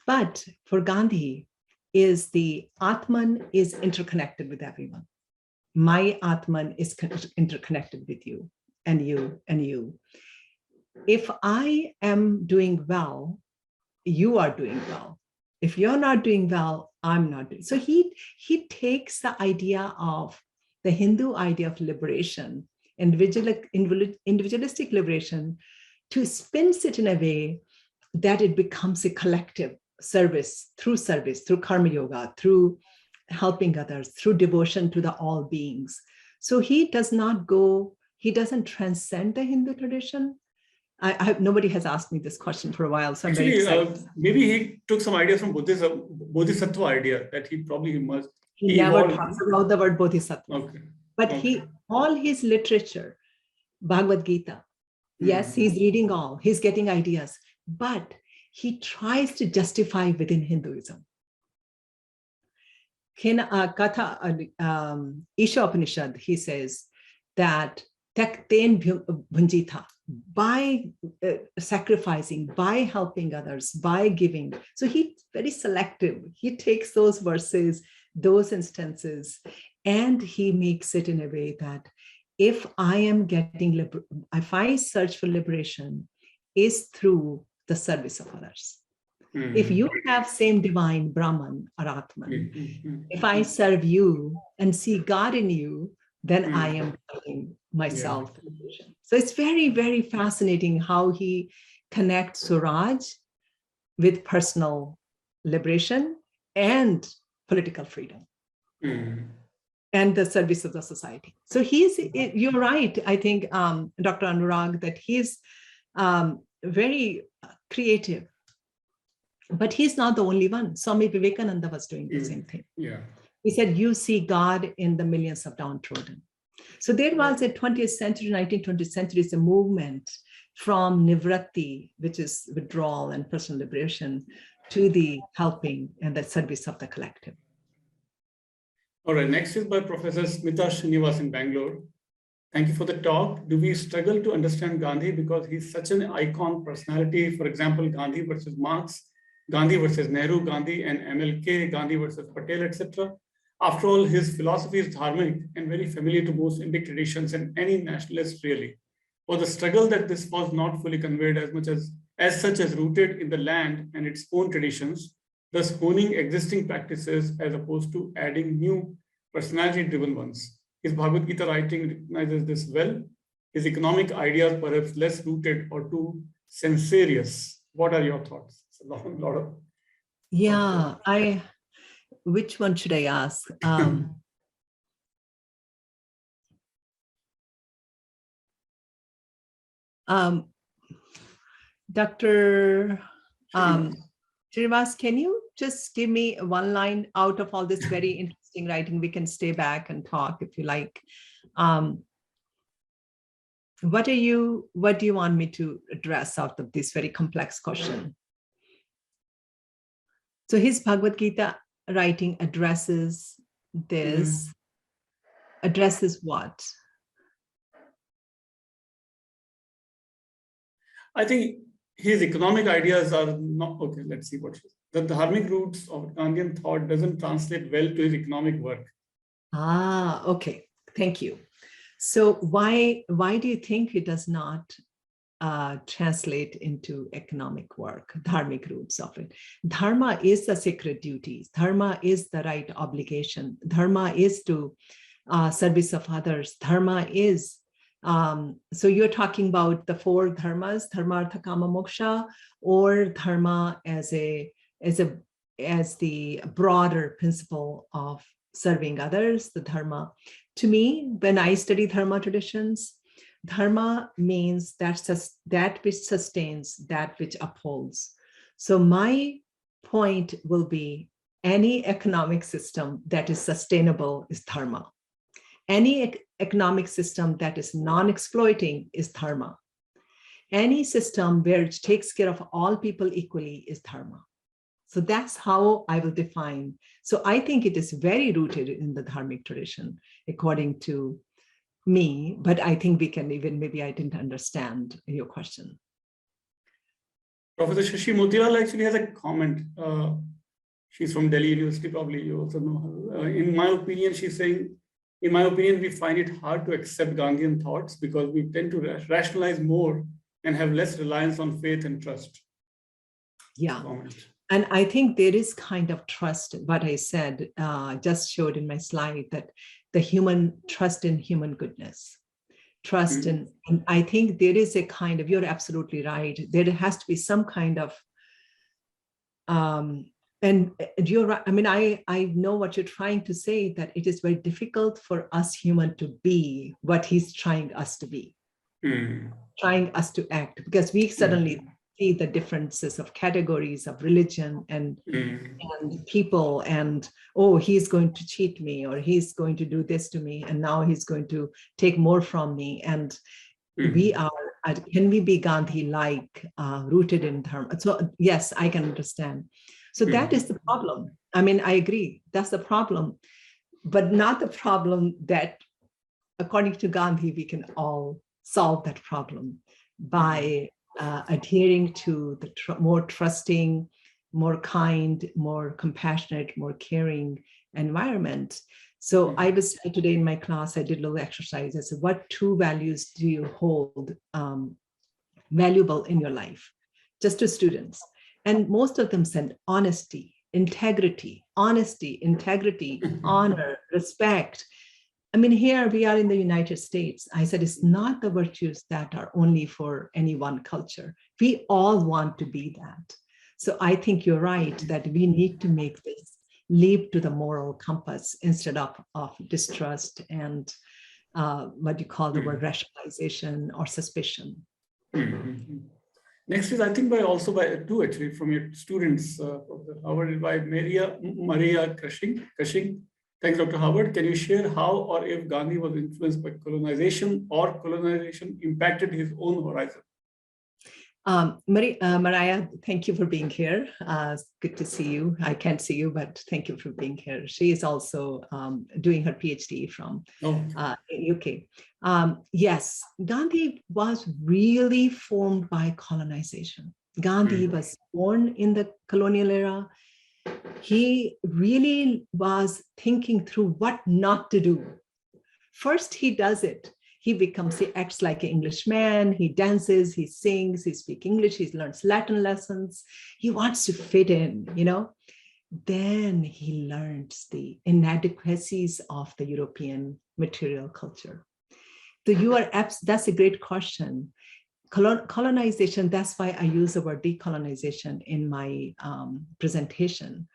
But for Gandhi, is the Atman is interconnected with everyone. My Atman is interconnected with you and you and you. If I am doing well, you are doing well. If you're not doing well, I'm not doing. So he takes the idea of the Hindu idea of liberation, individualistic liberation, to spins it in a way that it becomes a collective service, through karma yoga, through helping others, through devotion to the all beings. So he doesn't transcend the Hindu tradition. Nobody has asked me this question for a while, so I'm very excited. Maybe he took some ideas from Buddhism, Bodhisattva idea that he must. He never talks about the word Bodhisattva. Okay. But all his literature, Bhagavad Gita, yes, he's reading he's getting ideas, but he tries to justify within Hinduism. Isha Upanishad, he says that Takten Bhunjita, by sacrificing, by helping others, by giving. So he's very selective. He takes those verses, those instances, and he makes it in a way that if I am getting, if I search for liberation, is through the service of others. If you have same divine Brahman or Atman, if I serve you and see God in you, then I am telling myself. Yeah. So it's very, very fascinating how he connects Swaraj with personal liberation and political freedom and the service of the society. So you're right, I think, Dr. Anurag, that he's very creative. But he's not the only one. Swami Vivekananda was doing the same thing. Yeah. He said, you see God in the millions of downtrodden. So there was a 20th century, 19th century, it's a movement from nivratti, which is withdrawal and personal liberation, to the helping and the service of the collective. All right, next is by Professor Smita Srinivas in Bangalore. Thank you for the talk. Do we struggle to understand Gandhi because he's such an icon personality? For example, Gandhi versus Marx, Gandhi versus Nehru, Gandhi and MLK, Gandhi versus Patel, etc. After all, his philosophy is dharmic and very familiar to most Indic traditions and any nationalist really. For the struggle that this was not fully conveyed as such as rooted in the land and its own traditions, thus honing existing practices as opposed to adding new personality-driven ones. His Bhagavad Gita writing recognizes this well. his economic ideas perhaps less rooted or too censorious? What are your thoughts? It's a lot of Yeah, which one should I ask? Dr. Srinivas, can you just give me one line out of all this very interesting writing? We can stay back and talk if you like. What do you want me to address out of this very complex question? So his Bhagavad Gita writing addresses this, addresses what? I think his economic ideas are not, okay, let's see what she says. The dharmic roots of Gandhian thought doesn't translate well to his economic work. Okay, thank you. So why do you think it does not translate into economic work, dharmic roots of it? Dharma is the sacred duties. Dharma is the right obligation. Dharma is to service of others. Dharma is, so you're talking about the four dharmas, dharma, artha, kama, moksha, or dharma as the broader principle of serving others, the dharma. To me, when I study dharma traditions, dharma means that which sustains, that which upholds. So my point will be any economic system that is sustainable is dharma. Any economic system that is non-exploiting is dharma. Any system where it takes care of all people equally is dharma. So that's how I will define. So I think it is very rooted in the dharmic tradition, according to me, but I think we can even, maybe I didn't understand your question. Professor Shashi Motilal actually has a comment. She's from Delhi University, probably you also know her. In my opinion, she's saying, in my opinion, we find it hard to accept Gandhian thoughts because we tend to rationalize more and have less reliance on faith and trust. Yeah. And I think there is kind of trust, what I said, just showed in my slide, that the human trust in human goodness, trust in, and I think there is a kind of, you're absolutely right, there has to be some kind of, and you're right, I mean, I know what you're trying to say, that it is very difficult for us human to be what he's trying us to be, trying us to act, because we suddenly see the differences of categories of religion and people, and oh, he's going to cheat me, or he's going to do this to me, and now he's going to take more from me. And we are, can we be Gandhi-like, rooted in Dharma? So yes, I can understand. So that is the problem. I mean, I agree, that's the problem, but not the problem that, according to Gandhi, we can all solve that problem by adhering to the more trusting, more kind, more compassionate, more caring environment. So I was today in my class, I did a little exercise. I said, what two values do you hold valuable in your life? Just to students. And most of them said honesty, integrity, honor, respect. I mean, here we are in the United States. I said, it's not the virtues that are only for any one culture. We all want to be that. So I think you're right that we need to make this leap to the moral compass instead of distrust and what you call the word rationalization or suspicion. Next is, I think, by two actually from your students, Howard, by Maria Cushing. Thanks, Dr. Howard. Can you share how or if Gandhi was influenced by colonization or colonization impacted his own horizon? Mariah, thank you for being here. Good to see you. I can't see you, but thank you for being here. She is also doing her PhD from UK. Yes, Gandhi was really formed by colonization. Gandhi was born in the colonial era. He really was thinking through what not to do. First, he does it. He acts like an Englishman. He dances, he sings, he speaks English, he learns Latin lessons. He wants to fit in, you know. Then he learns the inadequacies of the European material culture. That's a great question. Colonization, that's why I use the word decolonization in my presentation.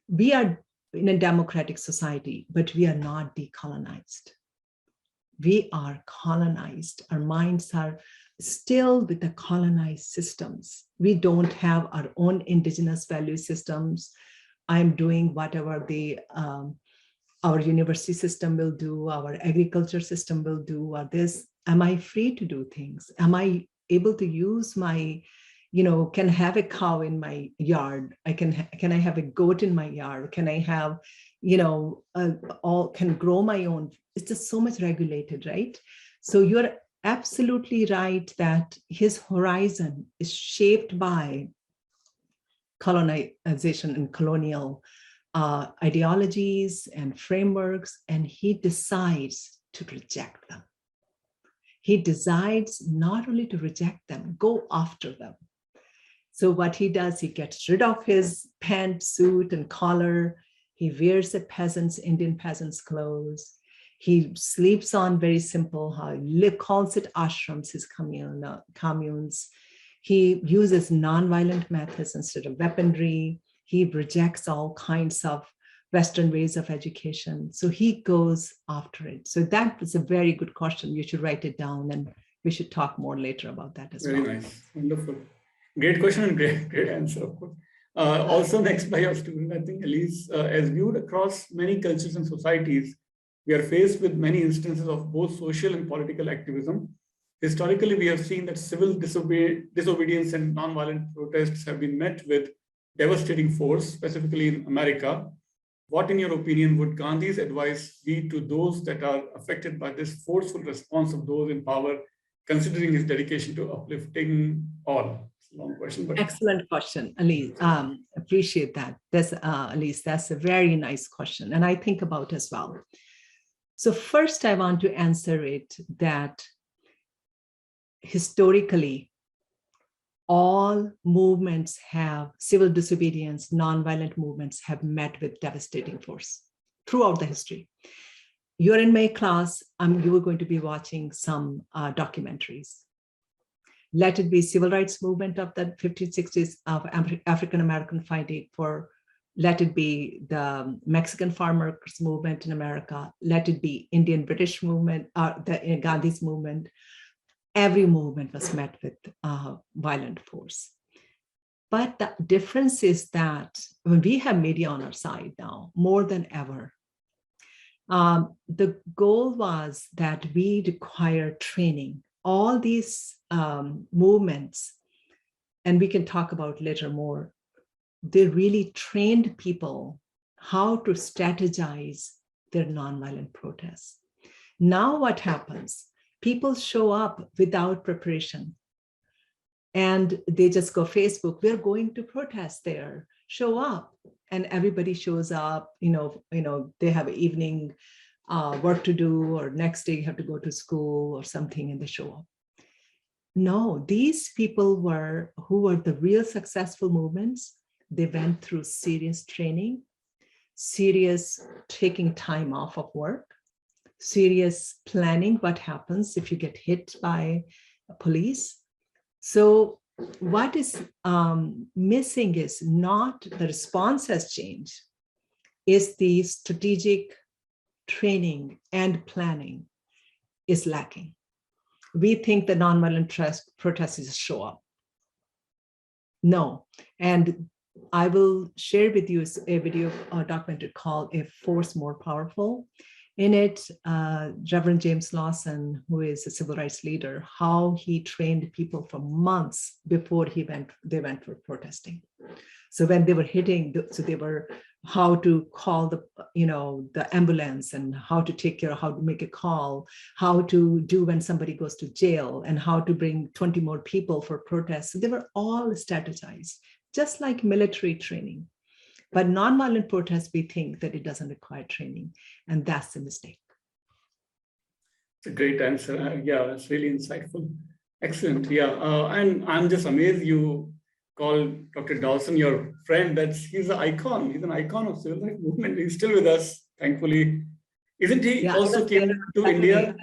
We are in a democratic society, but we are not decolonized. We are colonized. Our minds are still with the colonized systems. We don't have our own indigenous value systems. I'm doing whatever our university system will do, our agriculture system will do, or this. Am I free to do things? Am I able to use my, can I have a cow in my yard? Can I have a goat in my yard? Can I have, can grow my own? It's just so much regulated, right? So you're absolutely right that his horizon is shaped by colonization and colonial ideologies and frameworks, and he decides to reject them. He decides not only to reject them, go after them. So what he does, he gets rid of his pantsuit and collar. He wears Indian peasant's clothes. He sleeps on very simple, he calls it ashrams, his communes. He uses nonviolent methods instead of weaponry. He rejects all kinds of Western ways of education. So he goes after it. So that was a very good question. You should write it down, and we should talk more later about that as well. Very nice. Wonderful. Great question and great answer, of course. Also next by our student, I think Elise, as viewed across many cultures and societies, we are faced with many instances of both social and political activism. Historically, we have seen that civil disobedience and nonviolent protests have been met with devastating force, specifically in America. What, in your opinion, would Gandhi's advice be to those that are affected by this forceful response of those in power, considering his dedication to uplifting all? It's a long question, but excellent question, Elise. Appreciate that. Elise, that's a very nice question, and I think about as well. So first, I want to answer it that historically, all movements have, civil disobedience, nonviolent movements have met with devastating force throughout the history. You're in my class, you are going to be watching some documentaries. Let it be civil rights movement of the 50s, 60s of African-American fighting for, let it be the Mexican farmers movement in America, let it be Indian British movement, the Gandhi's movement. Every movement was met with violent force. But the difference is that when we have media on our side now, more than ever, the goal was that we require training. All these movements, and we can talk about later more, they really trained people how to strategize their nonviolent protests. Now what happens? People show up without preparation and they just go Facebook, we're going to protest there, show up, and everybody shows up, they have evening work to do, or next day you have to go to school or something, and they show up. No, these people who were the real successful movements. They went through serious training, serious taking time off of work, serious planning what happens if you get hit by police. So what is missing is not the response has changed, is the strategic training and planning is lacking. We think the nonviolent protests show up. No, and I will share with you a video documentary called A Force More Powerful. In it, Reverend James Lawson, who is a civil rights leader, how he trained people for months before they went for protesting. So when they were hitting, they were how to call the ambulance, and how to take care of, how to make a call, how to do when somebody goes to jail, and how to bring 20 more people for protests. So they were all strategized, just like military training. But nonviolent protests, we think that it doesn't require training, and that's a mistake. It's a great answer. Yeah, that's really insightful. Excellent. Yeah, and I'm just amazed you call Dr. Dawson your friend. He's an icon. He's an icon of civil rights movement. He's still with us, thankfully. Isn't he also came to India?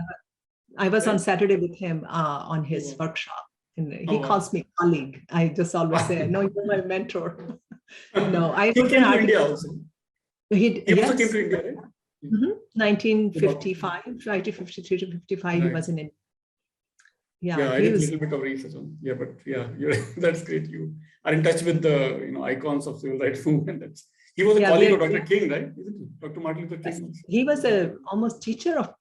I was on Right? Saturday with him on his wow. workshop. And Oh, he wow. calls me colleague. I just always say, no, you're my mentor. No, I He wrote came an to India article. also. He Also came yes. to India, right? 1955, 1953 to 55, he Right. was in India. Yeah, I he did a was. little bit of research on. Yeah, but yeah, that's great. You are in touch with the icons of civil rights movement. He was a colleague of Dr. King, right? Isn't he? Dr. Martin Luther King. Yes. He was a almost teacher of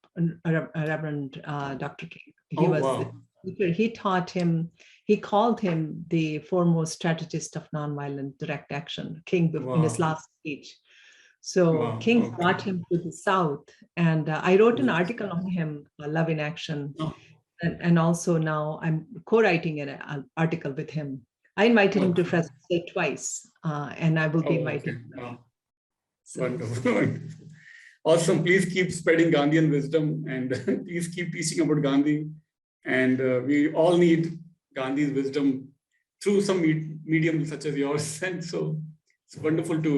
Reverend Dr. King. He was wow. the teacher. He taught him. He called him the foremost strategist of nonviolent direct action. King in his last speech. So King brought him to the South, and I wrote an article on him, Love in Action. And also now I'm co-writing an article with him. I invited him to Fresno twice, and I will be inviting him. Wow. So. Wonderful. Awesome. Please keep spreading Gandhian wisdom, and please keep teaching about Gandhi. And we all need Gandhi's wisdom through some medium such as yours. And so it's wonderful to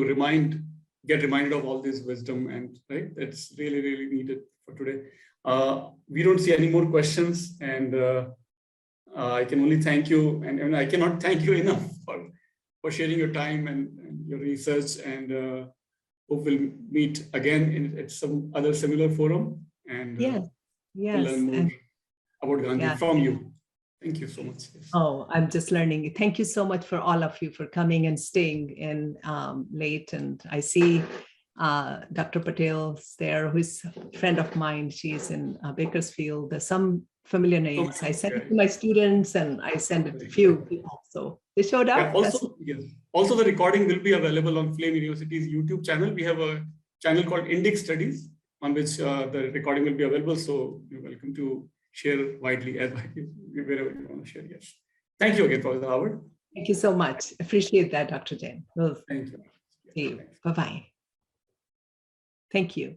get reminded of all this wisdom, and right, that's really, really needed for today. We don't see any more questions, and I can only thank you, and I cannot thank you enough for sharing your time and your research, and hope we'll meet again at some other similar forum, and yes, we'll learn more about Gandhi from you. Thank you so much. Yes. Oh, I'm just learning. Thank you so much for all of you for coming and staying in late. And I see Dr. Patel's there, who's a friend of mine. She's in Bakersfield. There's some familiar names. I sent it to my students, and I sent it to a few people. So they showed up. Yeah, also, the recording will be available on Flame University's YouTube channel. We have a channel called Indic Studies, on which the recording will be available. So you're welcome to share widely, wherever you want to share. Yes. Thank you again, Professor Howard. Thank you so much. Appreciate that, Dr. Jain. Thank you. See you. Bye-bye. Thank you.